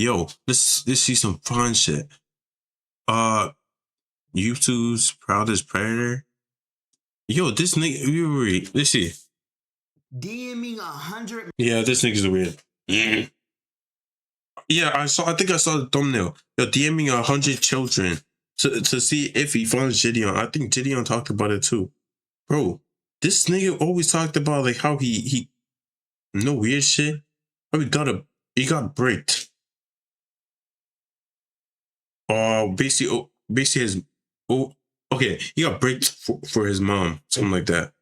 Yo, let's see some fun shit. YouTube's Proudest Predator. Yo, this nigga, let's see. DMing 100. Yeah, this nigga's weird. Yeah, I think I saw the thumbnail. Yo, DMing 100 children to see if he finds Gideon. I think Gideon talked about it too. Bro, this nigga always talked about like how he no weird shit. How he got bricked. Basically his okay, he got bricked for his mom, something like that.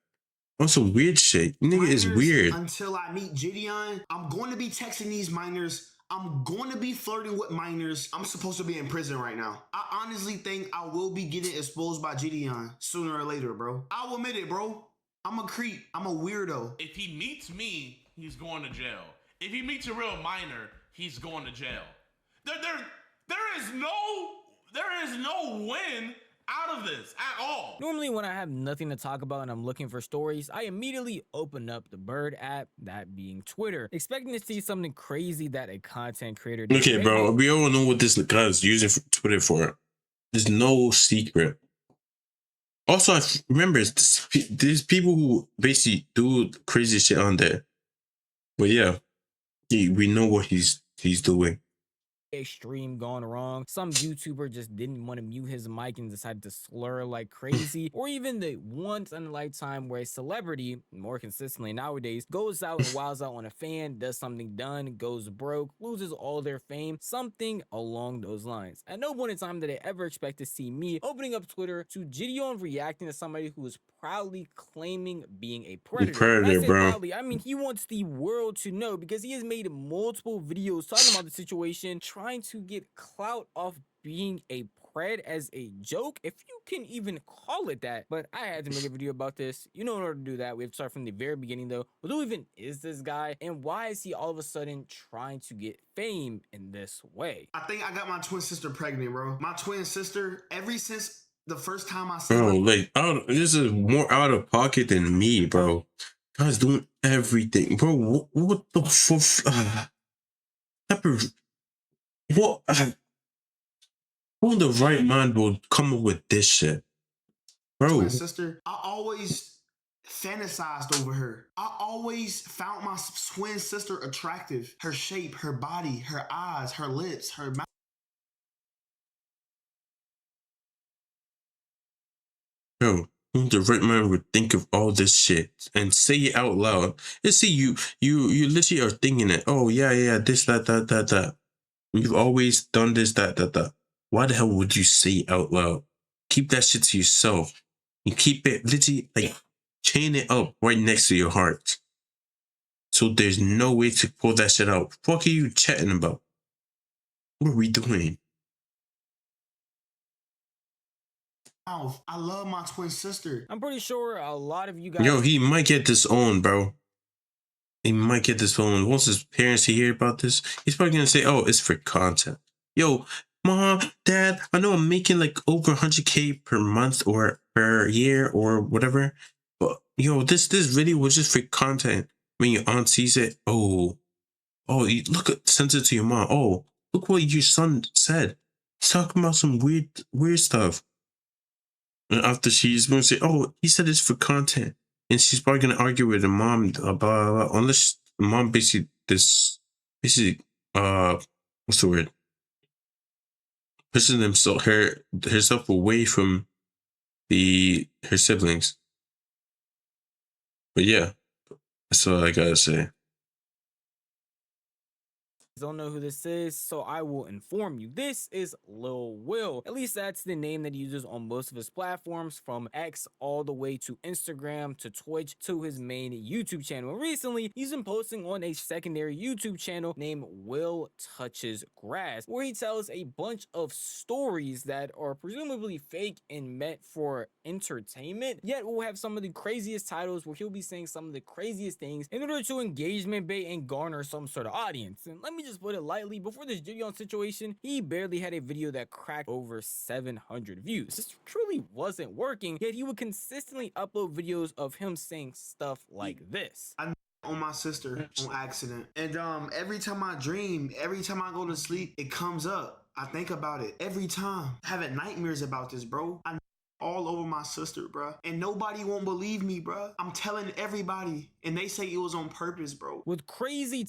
On some weird shit. Nigga is weird. Until I meet Gideon, I'm going to be texting these minors. I'm going to be flirting with minors. I'm supposed to be in prison right now. I honestly think I will be getting exposed by Gideon sooner or later, bro. I'll admit it, bro. I'm a creep. I'm a weirdo. If he meets me, he's going to jail. If he meets a real minor, he's going to jail. There is no win out of this at all. Normally when I have nothing to talk about and I'm looking for stories, I immediately open up the Bird app, that being Twitter, expecting to see something crazy that a content creator did. Okay, bro, we all know what this guy is using Twitter for. There's no secret. Also, I remember there's people who basically do crazy shit on there. But yeah, we know what he's doing. A stream gone wrong, some YouTuber just didn't want to mute his mic and decided to slur like crazy, or even the once in a lifetime where a celebrity, more consistently nowadays, goes out and wilds out on a fan, does something done, goes broke, loses all their fame, something along those lines. At no point in time did I ever expect to see me opening up Twitter to Gideon reacting to somebody who is proudly claiming being a predator. Predator, bro. Proudly, I mean, he wants the world to know because he has made multiple videos talking about the situation, trying to get clout off being a pred as a joke, if you can even call it that. But I had to make a video about this. You know, in order to do that, we have to start from the very beginning though. Who even is this guy, and why is he all of a sudden trying to get fame in this way? I think I got my twin sister pregnant, bro. My twin sister, ever since the first time I saw her, like, this is more out of pocket than me, bro. Guy's doing everything, bro. What the fuck? What? Who in the right mind will come up with this shit, bro? My sister, I always fantasized over her. I always found my twin sister attractive. Her shape, her body, her eyes, her lips, her mouth. Bro, who in the right mind would think of all this shit and say it out loud? And see, you literally are thinking it. Oh yeah, this, that. You've always done this, that. Why the hell would you say it out loud? Keep that shit to yourself. You keep it literally, like, chain it up right next to your heart. So there's no way to pull that shit out. What are you chatting about? What are we doing? I love my twin sister. I'm pretty sure a lot of you guys... Yo, he might get this on, bro. He might get this on. Once his parents hear about this, he's probably gonna say, oh, it's for content. Yo, Mom, Dad, I know I'm making like over 100K per month or per year or whatever, but yo, this video was just for content. When your aunt sees it, you sends it to your mom. Oh, look what your son said. He's talking about some weird stuff. And after she's gonna say, oh, he said it's for content. And she's probably gonna argue with the mom, blah, blah, blah, unless the mom what's the word? Pushing herself away from her siblings. But yeah, that's all I gotta say. Don't know who this is, so I will inform you. This is Lil Will. At least that's the name that he uses on most of his platforms, from X all the way to Instagram to Twitch to his main YouTube channel. Recently, he's been posting on a secondary YouTube channel named Will Touches Grass, where he tells a bunch of stories that are presumably fake and meant for entertainment, yet will have some of the craziest titles where he'll be saying some of the craziest things in order to engagement bait and garner some sort of audience. And let me just put it lightly, before this Gideon situation, he barely had a video that cracked over 700 views. This truly wasn't working, yet he would consistently upload videos of him saying stuff like this. on my sister on accident. And every time I dream, every time I go to sleep, it comes up. I think about it every time. Having nightmares about this, bro. I all over my sister, bro. And nobody won't believe me, bro. I'm telling everybody. And they say it was on purpose, bro. With crazy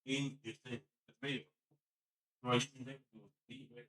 in your thing. It's made. Well, you can make it eat it.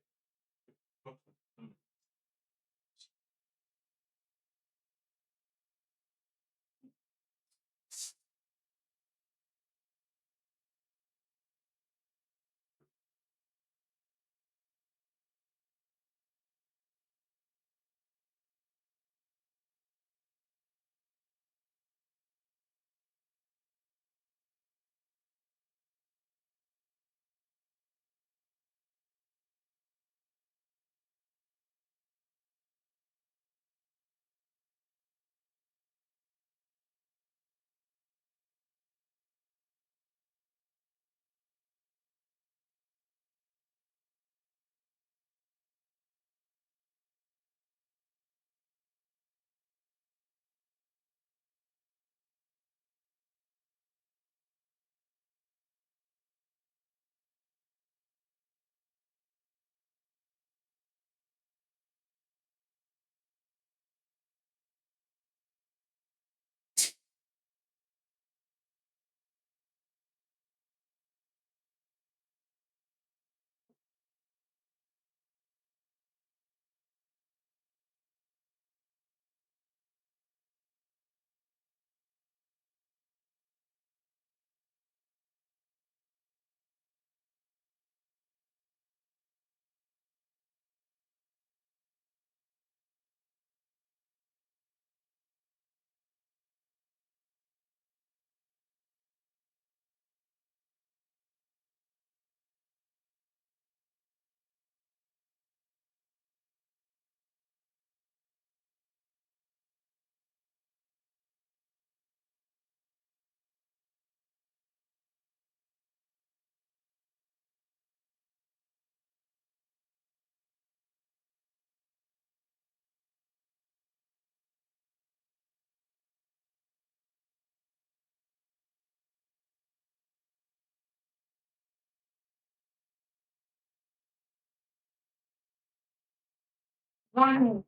One,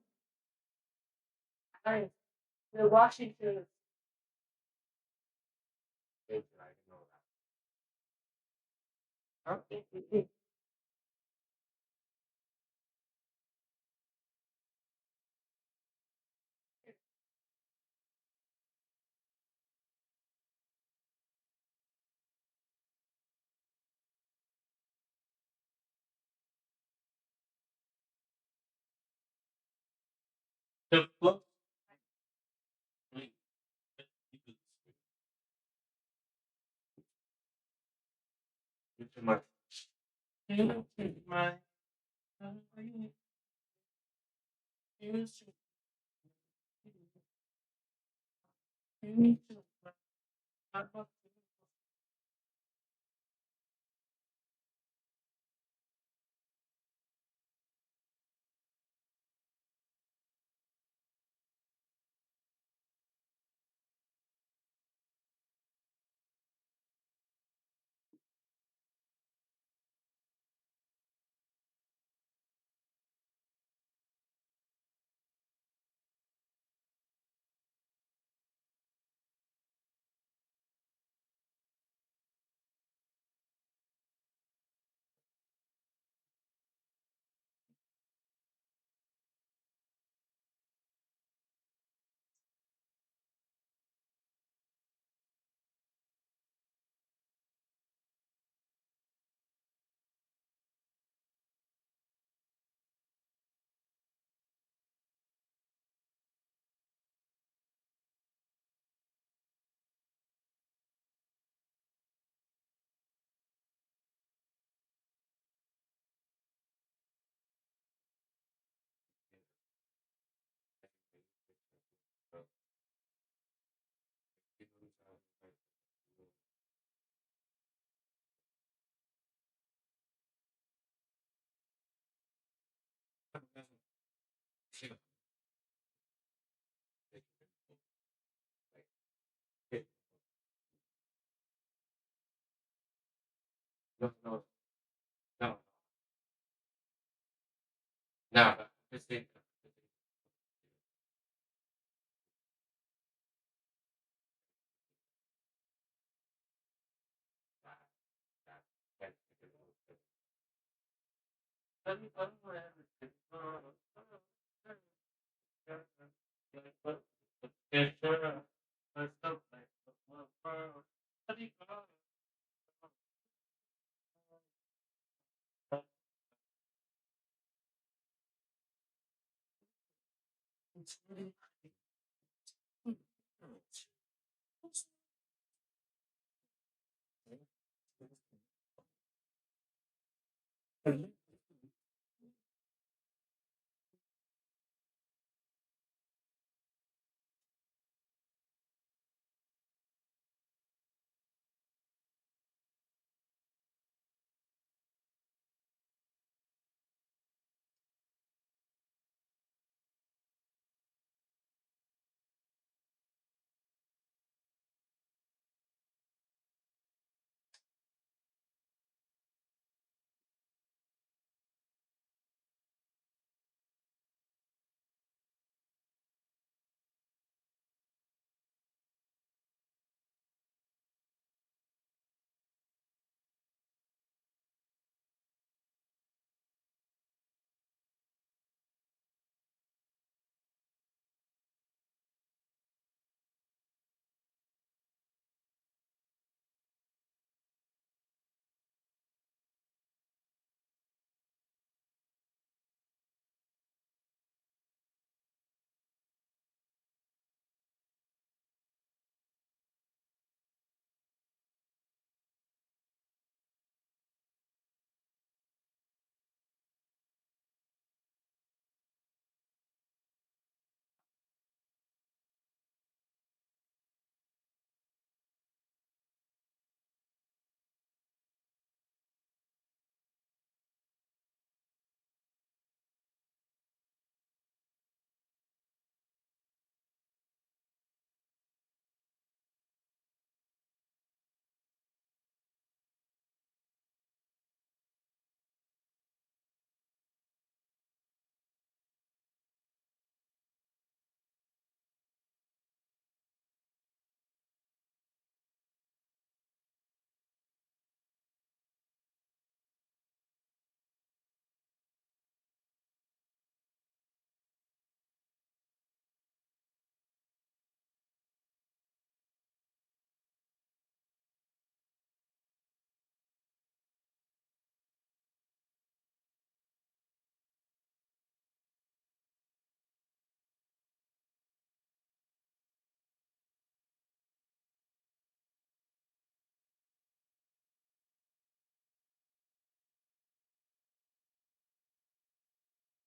nice. The Washington. Okay. The fuck? My no, no, no, no. Just think.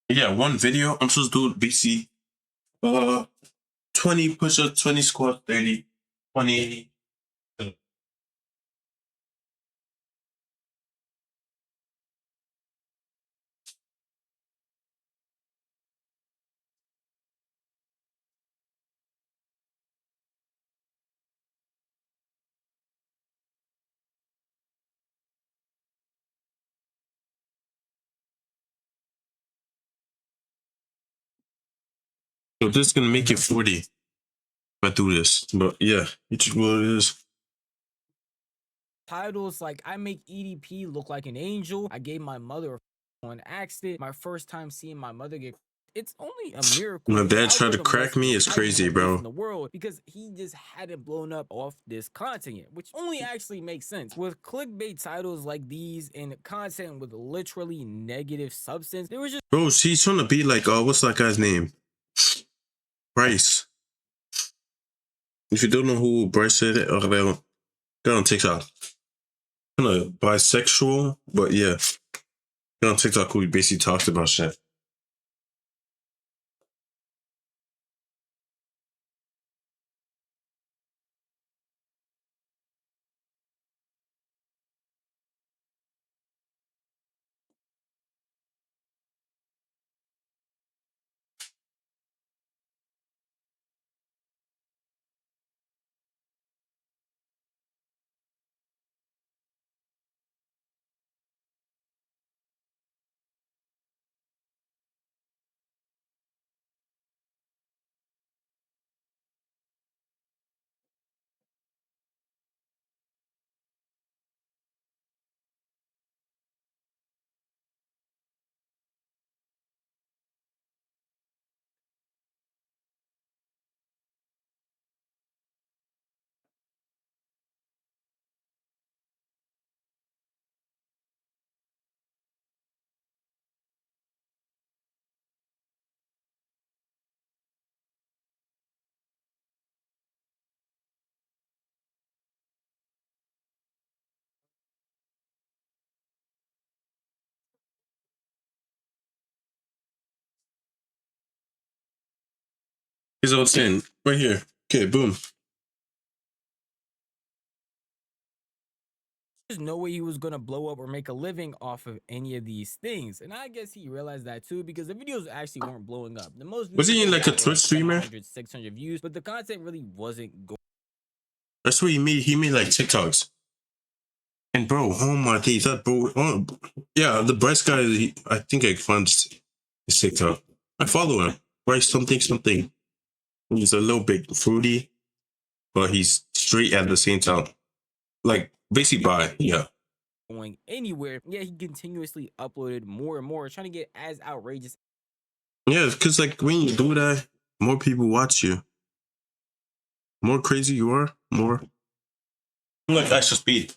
Yeah, one video. I'm supposed to do BC. 20 push-ups, 20 squats, 30, 20. So this is gonna make it 40 if I do this. But yeah, it's what it is. Titles like I make EDP look like an angel. I gave my mother one accident. My first time seeing my mother get. It's only a miracle. My The dad tried to algorithm crack lets me. It's hide him crazy, away bro. from the world because he just hadn't blown up off this content yet, which only actually makes sense. With clickbait titles like these and content with literally negative substance, there was just Bro, she's trying to be like, what's that guy's name? Bryce. If you don't know who Bryce is, get on TikTok. Kind of bisexual, but yeah. Get on TikTok who basically talks about shit. He's all saying right here. Okay, boom. There's no way he was gonna blow up or make a living off of any of these things, and I guess he realized that too because the videos actually weren't blowing up. The most Was he videos in, like, a got were, Twitch streamer? 700, 600 views, but the content really wasn't going. That's what he made. He made like TikToks. And bro, oh my days, that bro. Oh, yeah, the breast guy. I think I found his TikTok. I follow him. Right, something. He's a little bit fruity, but he's straight at the same time. Like basically bi, yeah. Going anywhere. Yeah, he continuously uploaded more and more, trying to get as outrageous. Yeah, because like when you do that, more people watch you. More crazy you are, more. Like extra speed.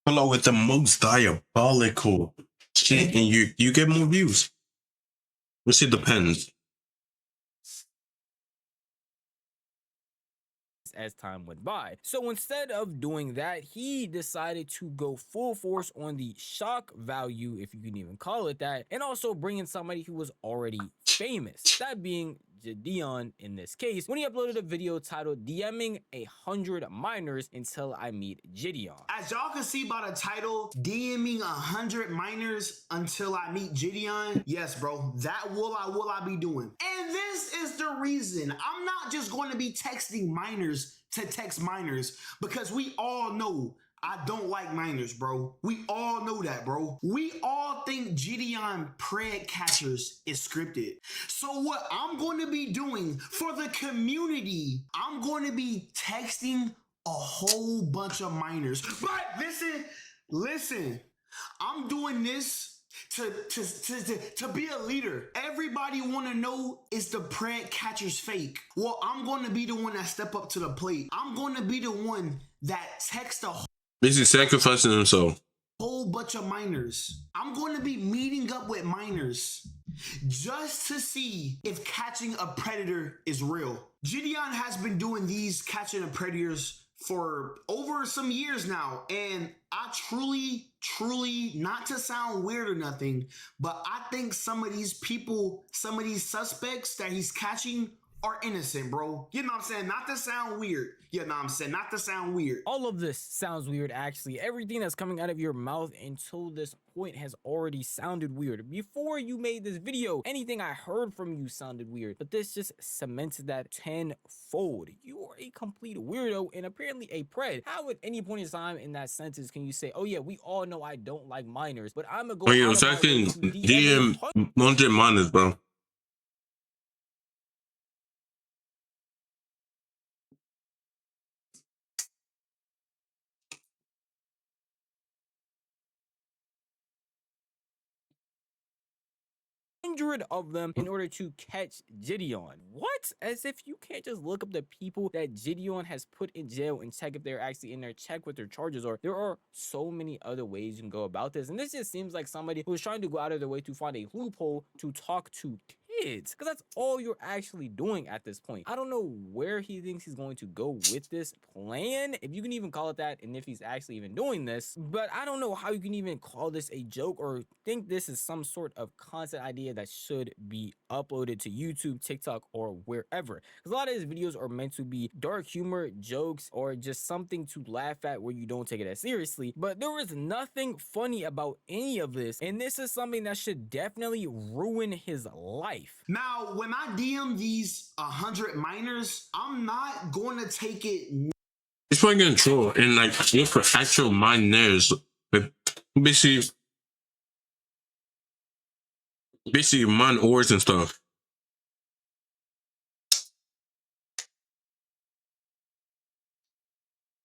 Hello, with the most diabolical shit, and you get more views. Which it depends. As time went by. So instead of doing that, he decided to go full force on the shock value, if you can even call it that, and also bring in somebody who was already famous, that being Gideon in this case, when he uploaded a video titled DMing 100 minors until I meet Gideon. As y'all can see by the title, DMing 100 minors until I meet Gideon. Yes, bro, that will I be doing. And this is the reason. I'm not just going to be texting minors to text minors, because we all know I don't like minors, bro. We all know that, bro. We all think Gideon Pred Catchers is scripted. So what I'm going to be doing for the community, I'm going to be texting a whole bunch of minors. But listen, I'm doing this to be a leader. Everybody want to know, is the Pred Catchers fake? Well, I'm going to be the one that step up to the plate. I'm going to be the one that texts a Basically sacrificing himself. whole bunch of minors. I'm going to be meeting up with minors just to see if catching a predator is real. Gideon has been doing these catching of predators for over some years now, and I truly, not to sound weird or nothing, but I think some of these people, some of these suspects that he's catching are innocent, bro. You know what I'm saying? Not to sound weird. You know what I'm saying? Not to sound weird. All of this sounds weird, actually. Everything that's coming out of your mouth until this point has already sounded weird. Before you made this video, anything I heard from you sounded weird, but this just cemented that tenfold. You are a complete weirdo and apparently a pred. How at any point in time in that sentence can you say, oh yeah, we all know I don't like minors, but I'm gonna go Oh yeah, out of my way exactly. to DM 100 minors, bro. of them in order to catch Gideon. What? As if you can't just look up the people that Gideon has put in jail and check if they're actually in there, check what their charges are. There are so many other ways you can go about this, and this just seems like somebody who's trying to go out of their way to find a loophole to talk to kids, because that's all you're actually doing at this point. I don't know where he thinks he's going to go with this plan, if you can even call it that, and if he's actually even doing this, but I don't know how you can even call this a joke or think this is some sort of content idea that should be uploaded to YouTube, TikTok, or wherever, because a lot of his videos are meant to be dark humor, jokes, or just something to laugh at where you don't take it as seriously, but there is nothing funny about any of this, and this is something that should definitely ruin his life. Now, when I DM these 100 minors, I'm not going to take it. It's probably gonna troll and like look for actual minors. Basically mine ores and stuff.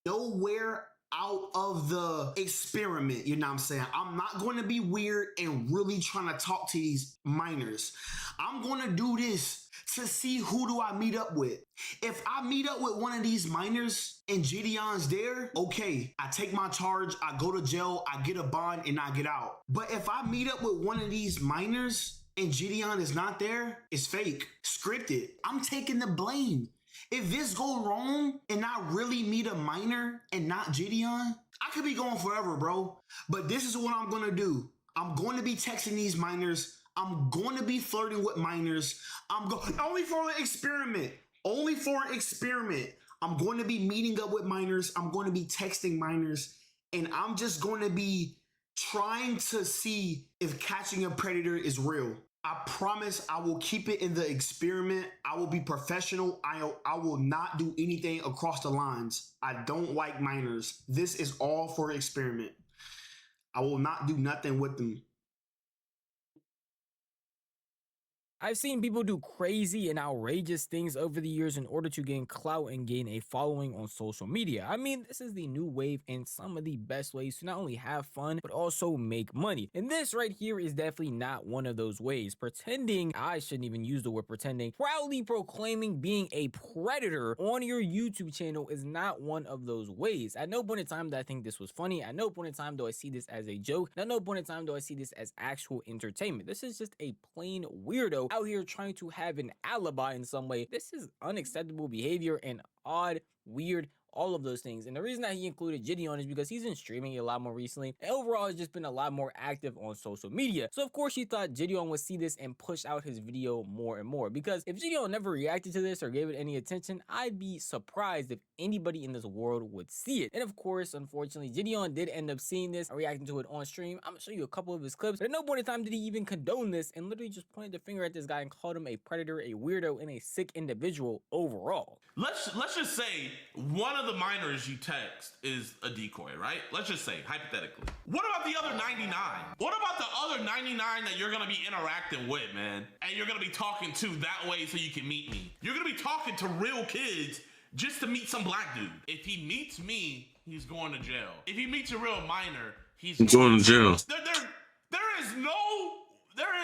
Nowhere out of the experiment, you know what I'm saying? I'm not going to be weird and really trying to talk to these minors. I'm going to do this to see who do I meet up with. If I meet up with one of these minors and Gideon's there, okay, I take my charge, I go to jail, I get a bond, and I get out. But if I meet up with one of these minors and Gideon is not there, it's fake, scripted. I'm taking the blame. If this go wrong and not really meet a minor and not Gideon, I could be going forever, bro. But this is what I'm gonna do. I'm going to be texting these minors. I'm going to be flirting with minors. I'm going only for an experiment. Only for an experiment. I'm going to be meeting up with minors. I'm going to be texting minors, and I'm just going to be trying to see if catching a predator is real. I promise I will keep it in the experiment. I will be professional. I will not do anything across the lines. I don't like minors. This is all for experiment. I will not do nothing with them. I've seen people do crazy and outrageous things over the years in order to gain clout and gain a following on social media. I mean, this is the new wave and some of the best ways to not only have fun, but also make money. And this right here is definitely not one of those ways. Pretending, I shouldn't even use the word pretending, proudly proclaiming being a predator on your YouTube channel is not one of those ways. At no point in time do I think this was funny. At no point in time do I see this as a joke. At no point in time do I see this as actual entertainment. This is just a plain weirdo out here trying to have an alibi in some way. This is unacceptable behavior and odd, weird, all of those things. And the reason that he included Gideon is because he's been streaming a lot more recently, and overall has just been a lot more active on social media. So of course he thought Gideon would see this and push out his video more and more, because if Gideon never reacted to this or gave it any attention, I'd be surprised if anybody in this world would see it. And of course, unfortunately, Gideon did end up seeing this and reacting to it on stream. I'm gonna show you a couple of his clips, but at no point in time did he even condone this, and literally just pointed the finger at this guy and called him a predator, a weirdo, and a sick individual overall. Let's just say one of the minors you text is a decoy, right? Let's just say, hypothetically. What about the other 99? What about the other 99 that you're gonna be interacting with, man? And you're gonna be talking to that way so you can meet me? You're gonna be talking to real kids just to meet some black dude. If he meets me, he's going to jail. If he meets a real minor, he's going to jail. There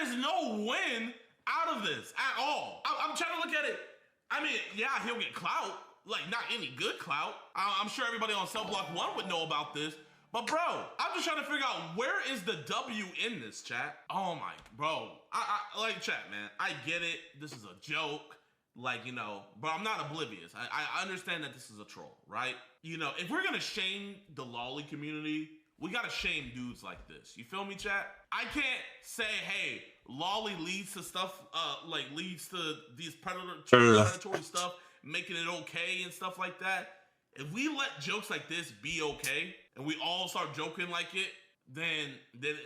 is no win out of this at all. I'm trying to look at it. I mean, yeah, he'll get clout, like not any good clout. I'm sure everybody on Cell Block 1 would know about this. But bro, I'm just trying to figure out, where is the W in this, chat? Oh my, bro. I like, chat, man. I get it. This is a joke. Like, you know, but I'm not oblivious. I understand that this is a troll, right? You know, if we're gonna shame the lolly community, we gotta shame dudes like this. You feel me, chat? I can't say, hey, lolly leads to stuff, like leads to these predatory stuff, making it okay and stuff like that. If we let jokes like this be okay, and we all start joking like it, then the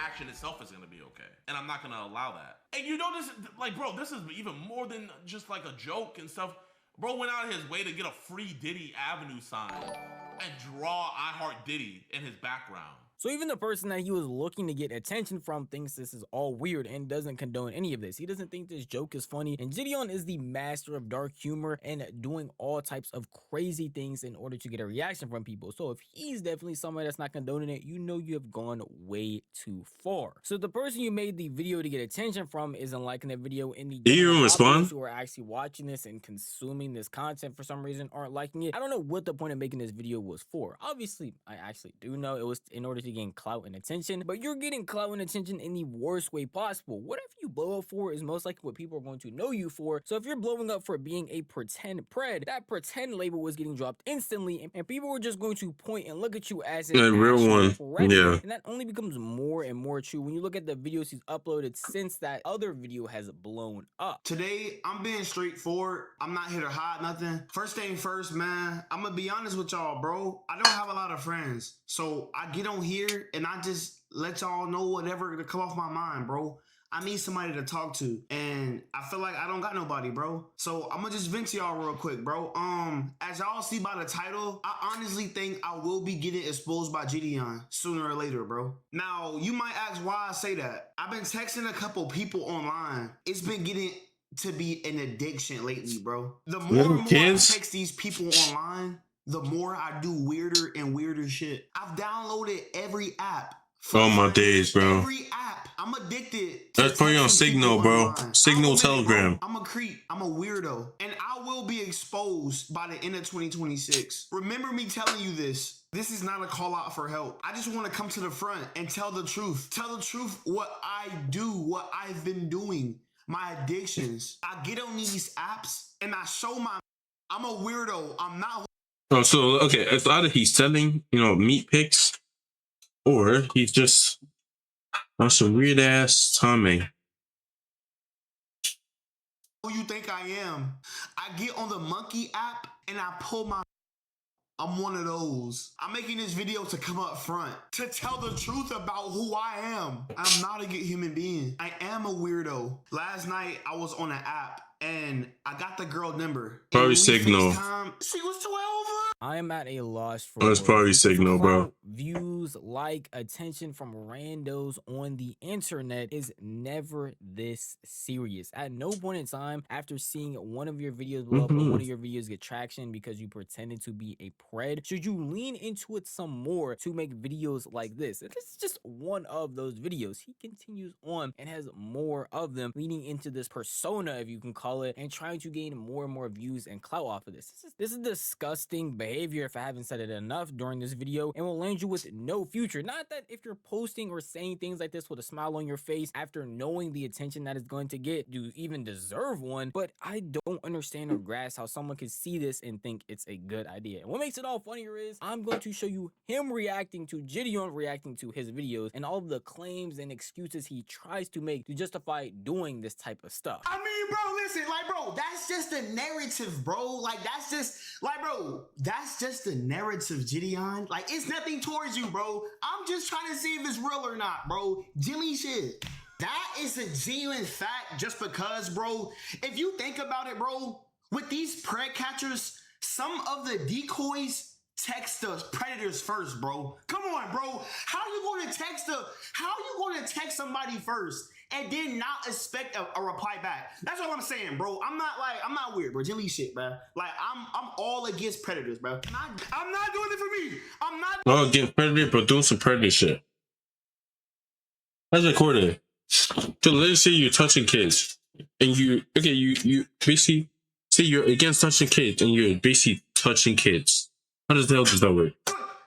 action itself is gonna be okay, and I'm not gonna allow that. And you know this, like, bro, this is even more than just like a joke and stuff. Bro went out of his way to get a free Diddy Avenue sign and draw I Heart Diddy in his background. So even the person that he was looking to get attention from thinks this is all weird and doesn't condone any of this. He doesn't think this joke is funny. And Gideon is the master of dark humor and doing all types of crazy things in order to get a reaction from people. So if he's definitely somebody that's not condoning it, you know you have gone way too far. So the person you made the video to get attention from isn't liking the video, and the Did you even respond? who are actually watching this and consuming this content for some reason aren't liking it. I don't know what the point of making this video was for. Obviously, I actually do know it was in order to gain clout and attention, but you're getting clout and attention in the worst way possible. Whatever you blow up for is most likely what people are going to know you for. So if you're blowing up for being a pretend pred, that pretend label was getting dropped instantly, and people were just going to point and look at you as a real one. predator. Yeah. And that only becomes more and more true when you look at the videos he's uploaded since that other video has blown up. Today, I'm being straightforward. I'm not here to hide nothing. First thing first, man, I'm gonna be honest with y'all, bro. I don't have a lot of friends. So I get on here and I just let y'all know whatever to come off my mind, bro. I need somebody to talk to, and I feel like I don't got nobody, bro. So I'm gonna just vent to y'all real quick, bro. As y'all see by the title, I honestly think I will be getting exposed by Gideon sooner or later, bro. Now, you might ask why I say that. I've been texting a couple people online. It's been getting to be an addiction lately, bro. The more and more I text these people online, the more I do weirder and weirder shit. I've downloaded every app Oh my days, bro. Every app. I'm addicted to That's probably on texting people Signal, bro. online. Signal I'll admit it, bro. Telegram. I'm a creep. I'm a weirdo. And I will be exposed by the end of 2026. Remember me telling you this. This is not a call out for help. I just want to come to the front and tell the truth. Tell the truth what I do, what I've been doing, my addictions. I get on these apps and I show my... I'm a weirdo. I'm not... Oh, so okay, it's either he's selling, meat picks, or he's just on some weird ass timing. Who you think I am? I get on the monkey app and I pull my... I'm one of those. I'm making this video to come up front, to tell the truth about who I am. I'm not a good human being. I am a weirdo. Last night, I was on an app and I got the girl number. Probably Signal. She was 12. I am at a loss for Oh, it's words. probably This Signal, bro. clout, views, attention from randos on the internet is never this serious. At no point in time, after seeing one of your videos blow up or one of your videos get traction because you pretended to be a pred, should you lean into it some more to make videos like this. This is just one of those videos. He continues on and has more of them, leaning into this persona, if you can call it, and trying to gain more and more views and clout off of this. This is disgusting behavior, if I haven't said it enough during this video, and will land you with no future. Not that if you're posting or saying things like this with a smile on your face after knowing the attention that it's going to get, you even deserve one, but I don't understand or grasp how someone can see this and think it's a good idea. And what makes it all funnier is I'm going to show you him reacting to Gideon reacting to his videos and all of the claims and excuses he tries to make to justify doing this type of stuff. I mean, bro, listen, bro, that's just the narrative, bro. That's just the narrative, Gideon. It's nothing towards you, bro. I'm just trying to see if it's real or not, bro. Jimmy shit. That is a genuine fact just because, bro, if you think about it, bro, with these pred catchers, some of the decoys text the predators first, bro. Come on, bro. How you going to text somebody first and then not expect a reply back? That's what I'm saying, bro. I'm not weird, bro. Jelly shit, bro. I'm all against predators, bro. I'm not doing it for me. I'm not. Oh, against predator, but doing some predator shit. That's recorded. So let's say you're touching kids, and you basically say you're against touching kids, and you're basically touching kids. How does that work?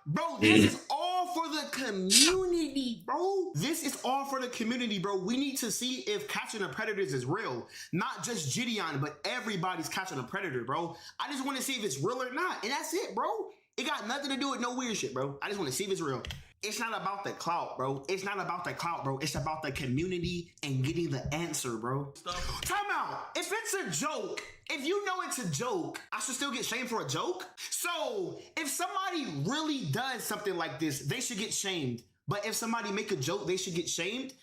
Bro, this is all for the community, bro. This is all for the community, bro. We need to see if catching the predators is real. Not just Gideon, but everybody's catching a predator, bro. I just want to see if it's real or not. And that's it, bro. It got nothing to do with no weird shit, bro. I just want to see if it's real. It's not about the clout, bro. It's not about the clout, bro. It's about the community and getting the answer, bro. Time out. If it's a joke, if you know it's a joke, I should still get shamed for a joke? So if somebody really does something like this, they should get shamed. But if somebody make a joke, they should get shamed?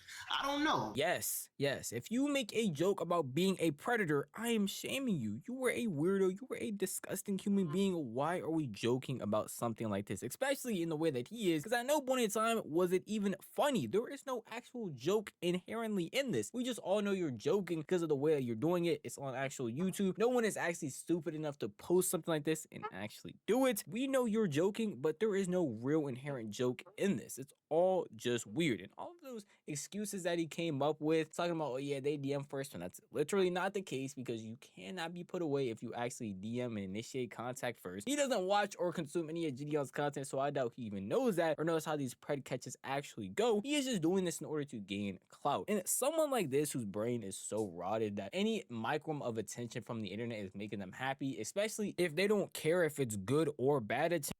I don't know. Yes. If you make a joke about being a predator, I am shaming you. You were a weirdo. You were a disgusting human being. Why are we joking about something like this? Especially in the way that he is. Because at no point in time was it even funny. There is no actual joke inherently in this. We just all know you're joking because of the way that you're doing it. It's on actual YouTube. No one is actually stupid enough to post something like this and actually do it. We know you're joking, but there is no real inherent joke in this. It's all just weird. And all of those excuses that he came up with, talking about, oh yeah, they DM first, and that's literally not the case, because you cannot be put away if you actually DM and initiate contact first. He doesn't watch or consume any of Gideon's content, so I doubt he even knows that or knows how these pred catches actually go. He is just doing this in order to gain clout. And someone like this, whose brain is so rotted that any micron of attention from the internet is making them happy, especially if they don't care if it's good or bad attention.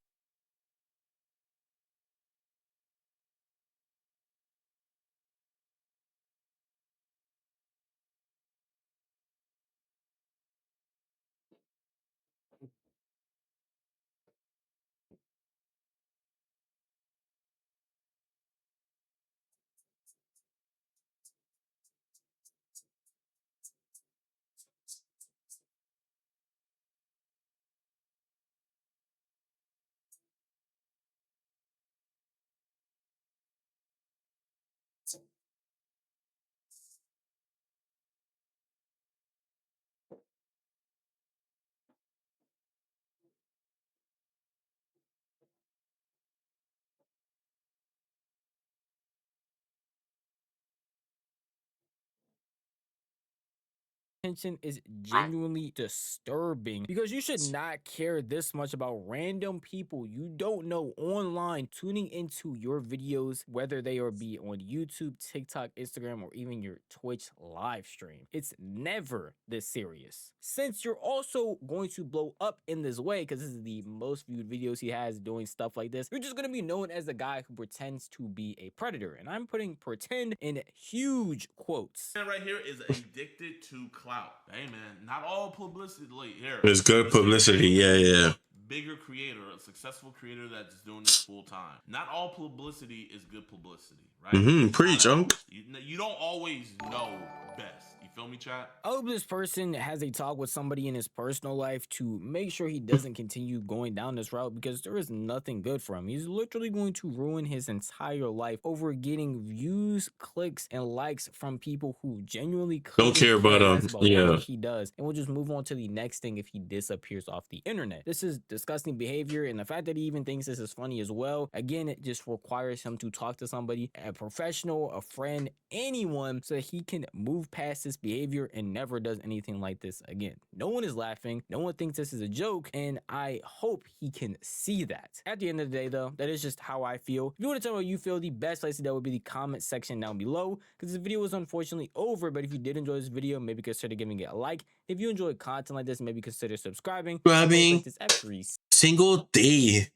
attention is genuinely disturbing because you should not care this much about random people you don't know online tuning into your videos, whether they are be on YouTube, TikTok, Instagram, or even your Twitch live stream. It's never this serious. Since you're also going to blow up in this way, because this is the most viewed videos he has doing stuff like this, you're just going to be known as the guy who pretends to be a predator. And I'm putting pretend in huge quotes. Man right here is addicted to clout. Hey man, not all publicity. Like, here, It's good publicity. Yeah. bigger creator, a successful creator that's doing this full time. Not all publicity is good publicity, right? Preach, Unc. You don't always know best. You feel me, chat? I hope this person has a talk with somebody in his personal life to make sure he doesn't continue going down this route, because there is nothing good for him. He's literally going to ruin his entire life over getting views, clicks, and likes from people who genuinely Don't care about what he does, and we'll just move on to the next thing if he disappears off the internet. This is disgusting behavior, and the fact that he even thinks this is funny as well, again, it just requires him to talk to somebody, a professional, a friend, anyone, so that he can move past this behavior and never does anything like this again. No one is laughing, no one thinks this is a joke, and I hope he can see that. At the end of the day though, that is just how I feel. If you want to tell me what you feel, the best place to do that would be the comment section down below, because this video is unfortunately over. But if you did enjoy this video, maybe consider giving it a like. If you enjoy content like this, maybe consider subscribing. This every single day.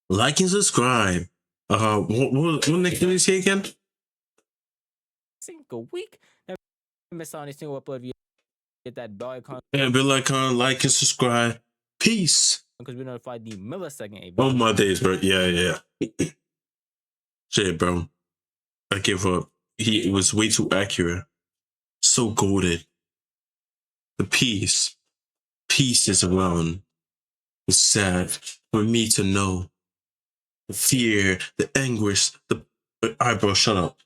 Like and subscribe. What next thing we say again? single week. Never miss out on a single upload. If you hit that bell icon, Yeah, bell icon, like and subscribe. Peace. because we notified the millisecond. Oh my days, bro. Yeah. Shit, bro. I give up. It was way too accurate. So goaded. The peace is around. It's sad for me to know the fear, the anguish, the eyebrow. Shut up.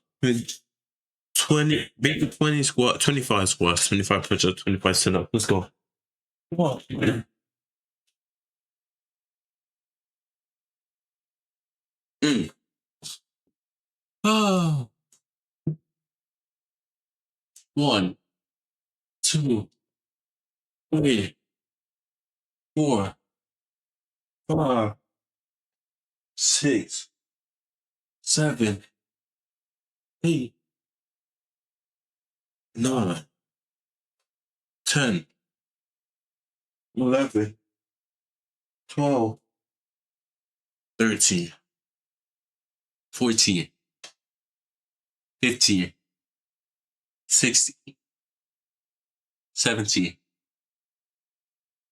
20, maybe 20 squat, 25 squats, 25 push-ups, 25 sit-ups. Let's go. What? Oh. 1, 2, 3, 4, 5, 6, 7, 8, 9, 10, 11, 12, 13, 14, 15, 16, 17,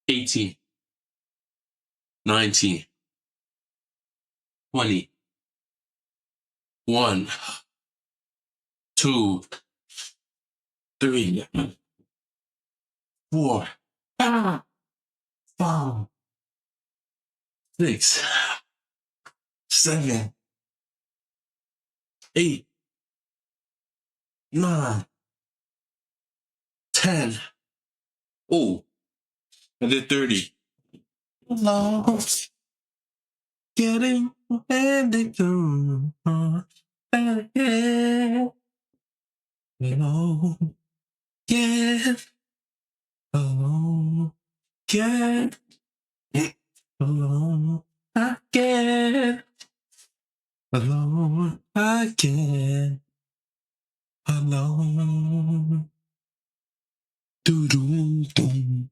18, 19, 20, 1, 2, 3, 4, 5, 6, 7, 8, 9, 10. Oh, I did 30. Hello. Getting ready to hello. Get alone. Get alone. Again. Alone again. Alone. Do do do.